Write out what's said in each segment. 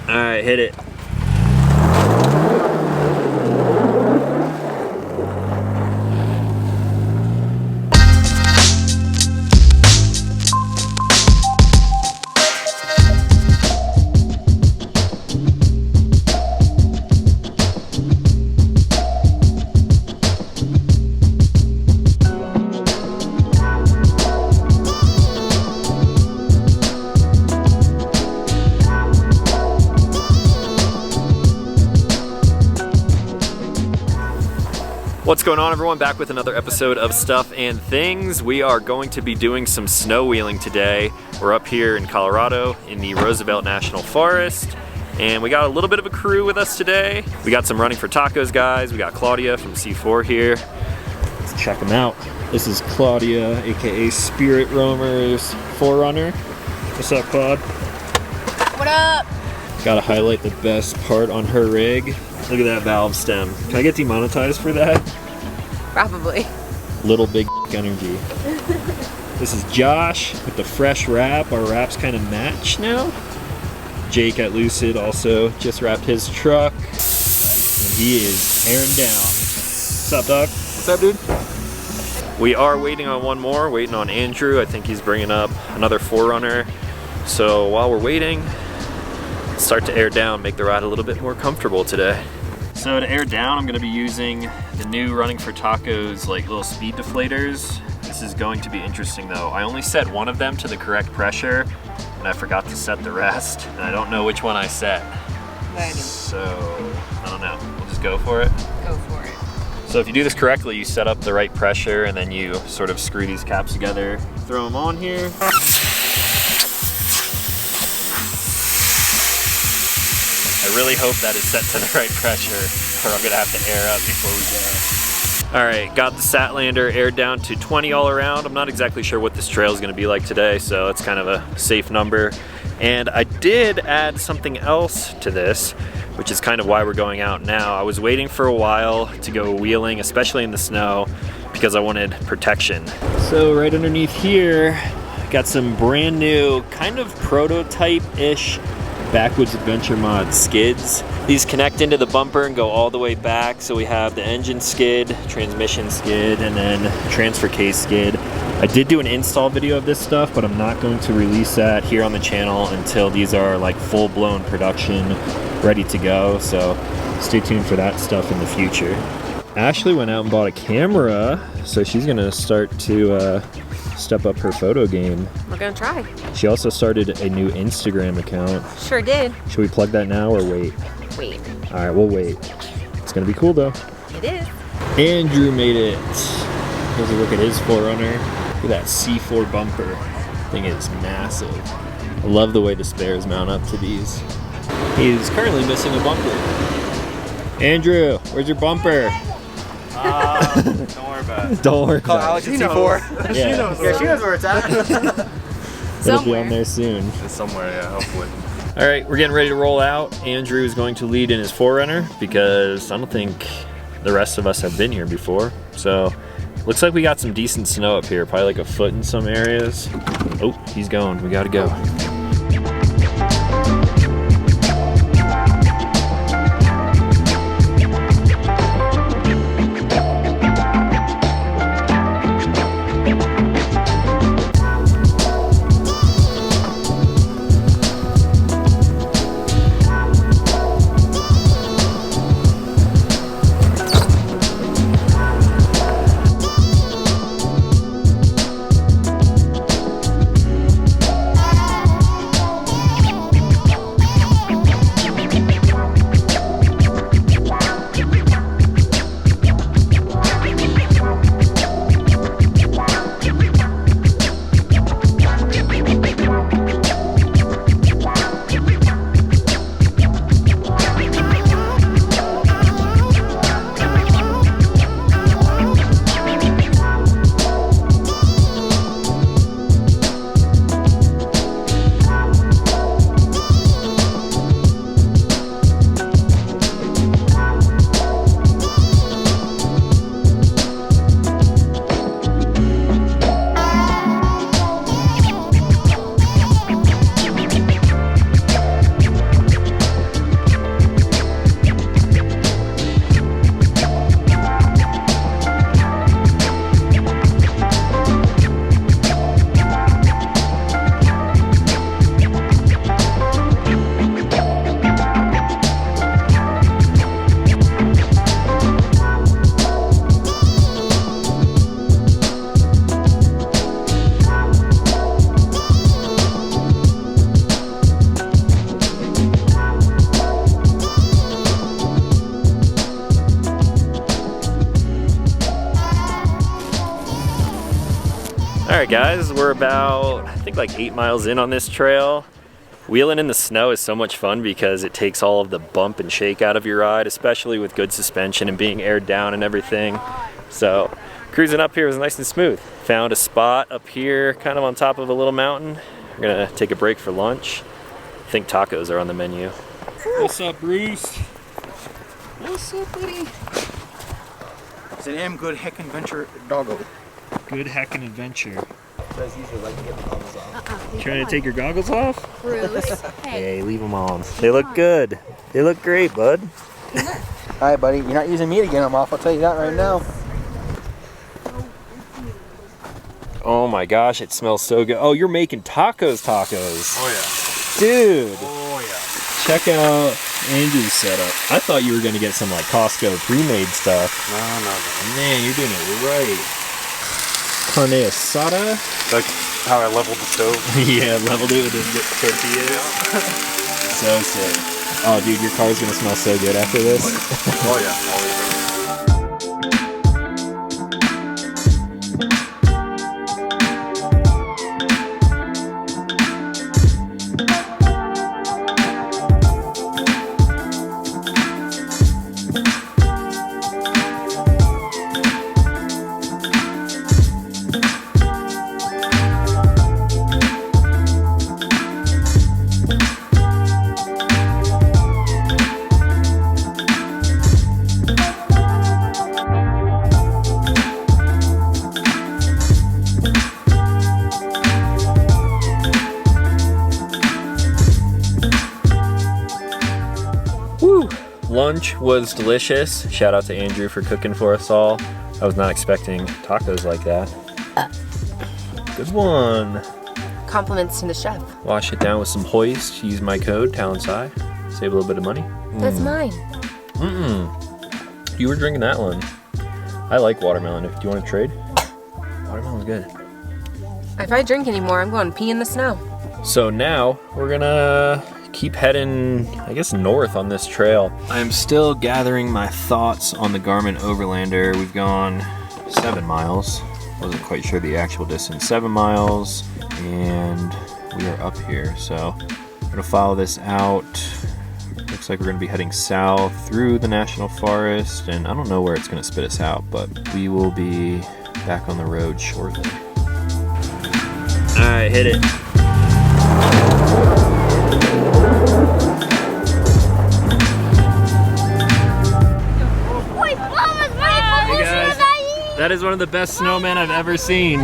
All right, hit it. What's going on, everyone? Back with another episode of Stuff and Things. We are going to be doing some snow wheeling today. We're up here in Colorado in the Roosevelt National Forest, and we got a little bit of a crew with us today. We got some Running for Tacos guys. We got Claudia from C4 here. Let's check them out. This is Claudia, aka Spirit Roamer's Forerunner. What's up, Claude? What up? Gotta highlight the best part on her rig. Look at that valve stem. Can I get demonetized for that? Probably. Little big energy. This is Josh with the fresh wrap. Our wraps kind of match now. Jake at Lucid also just wrapped his truck. And he is airing down. What's up, dog? What's up, dude? We are waiting on one more, waiting on Andrew. I think he's bringing up another Forerunner. So while we're waiting, let's start to air down, make the ride a little bit more comfortable today. So to air down, I'm gonna be using the new Running for Tacos like little speed deflators. This is going to be interesting though. I only set one of them to the correct pressure and I forgot to set the rest. And I don't know which one I set. Right. So, I don't know. We'll just go for it. Go for it. So if you do this correctly, you set up the right pressure and then you sort of screw these caps together, throw them on here. I really hope that is set to the right pressure or I'm gonna have to air up before we go. All right, got the Statlander aired down to 20 all around. I'm not exactly sure what this trail is gonna be like today, so it's kind of a safe number. And I did add something else to this, which is kind of why we're going out now. I was waiting for a while to go wheeling, especially in the snow, because I wanted protection. So right underneath here, got some brand new, kind of prototype-ish Backwoods Adventure Mod skids. These connect into the bumper and go all the way back. So we have the engine skid, transmission skid, and then transfer case skid. I did do an install video of this stuff, but I'm not going to release that here on the channel until these are like full-blown production, ready to go. So stay tuned for that stuff in the future. Ashley went out and bought a camera, so she's gonna start to step up her photo game. We're gonna try. She also started a new Instagram account. Sure did. Should we plug that now or wait? Wait. All right, we'll wait. It's gonna be cool though. It is. Andrew made it. Here's a look at his Forerunner. Look at that C4 bumper. Thing is massive. I love the way the spares mount up to these. He's currently missing a bumper. Andrew, where's your bumper? Don't worry about it. Don't worry Call about Alex it. at C4. Yeah. She knows where it's at. It'll be on there soon. It's somewhere, yeah, hopefully. All right, we're getting ready to roll out. Andrew is going to lead in his Forerunner because I don't think the rest of us have been here before. So looks like we got some decent snow up here, probably like a foot in some areas. Oh, he's going. We gotta go. Alright guys, we're about, I think like 8 miles in on this trail. Wheeling in the snow is so much fun because it takes all of the bump and shake out of your ride, especially with good suspension and being aired down and everything. So cruising up here was nice and smooth. Found a spot up here kind of on top of a little mountain. We're gonna take a break for lunch. I think tacos are on the menu. What's up, Bruce? What's up, buddy? It's an damn good heckin' venture doggo. Good heckin' adventure. Says usually like to get the goggles off. Trying to take your goggles off? Bruce. Hey, leave them on. They look good. They look great, bud. Alright, buddy, you're not using me to get them off, I'll tell you that right now. Oh my gosh, it smells so good. Oh, you're making tacos. Oh yeah. Dude, Oh yeah. check out Andrew's setup. I thought you were gonna get some like Costco pre-made stuff. No. Man, you're doing it right. Carne asada. That's how I leveled the stove. Yeah, leveled it with the tortillas. So sick. Oh, dude, your car's gonna smell so good after this. Oh yeah. Always. Lunch was delicious. Shout out to Andrew for cooking for us all. I was not expecting tacos like that. Good one. Compliments to the chef. Wash it down with some hoist. Use my code, Talon. Save a little bit of money. That's mine. You were drinking that one. I like watermelon. Do you want to trade? Watermelon's good. If I drink anymore, I'm going to pee in the snow. So now we're gonna keep heading, I guess, north on this trail. I'm still gathering my thoughts on the Garmin Overlander. We've gone 7 miles. Wasn't quite sure the actual distance. 7 miles, and we are up here. So I'm gonna follow this out. Looks like we're gonna be heading south through the National Forest, and I don't know where it's gonna spit us out, but we will be back on the road shortly. All right, hit it. Hey guys, that is one of the best snowmen I've ever seen.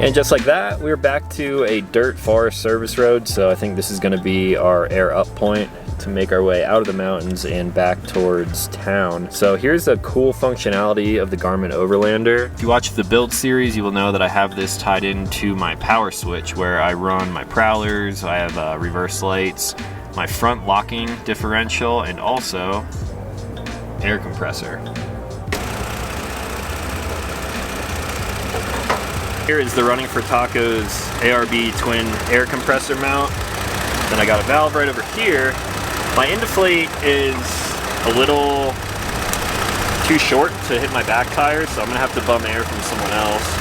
And just like that, we're back to a dirt forest service road, so I think this is going to be our air up point to make our way out of the mountains and back towards town. So here's a cool functionality of the Garmin Overlander. If you watch the build series, you will know that I have this tied into my power switch where I run my prowlers, I have reverse lights, my front locking differential, and also air compressor. Here is the Running for Tacos ARB twin air compressor mount. Then I got a valve right over here. My end deflate is a little too short to hit my back tires, so I'm gonna have to bum air from someone else.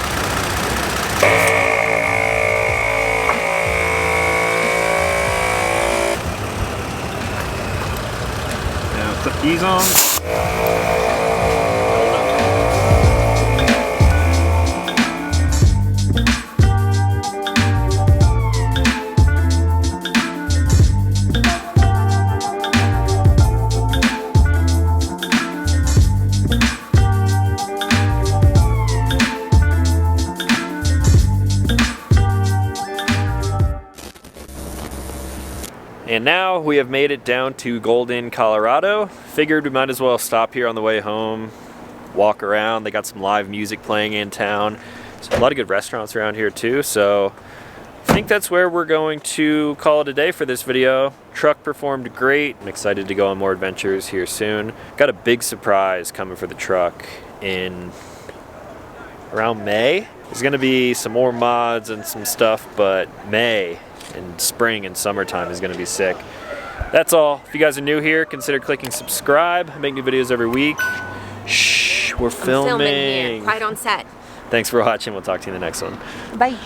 Now put these on. And now we have made it down to Golden, Colorado. Figured we might as well stop here on the way home, walk around. They got some live music playing in town. So a lot of good restaurants around here too, so I think that's where we're going to call it a day for this video. Truck performed great. I'm excited to go on more adventures here soon. Got a big surprise coming for the truck in around May. There's gonna be some more mods and some stuff, but May and spring and summertime is gonna be sick. That's all. If you guys are new here, consider clicking subscribe. I make new videos every week. Shh, we're filming. I'm filming here, quiet on set. Thanks for watching. We'll talk to you in the next one. Bye.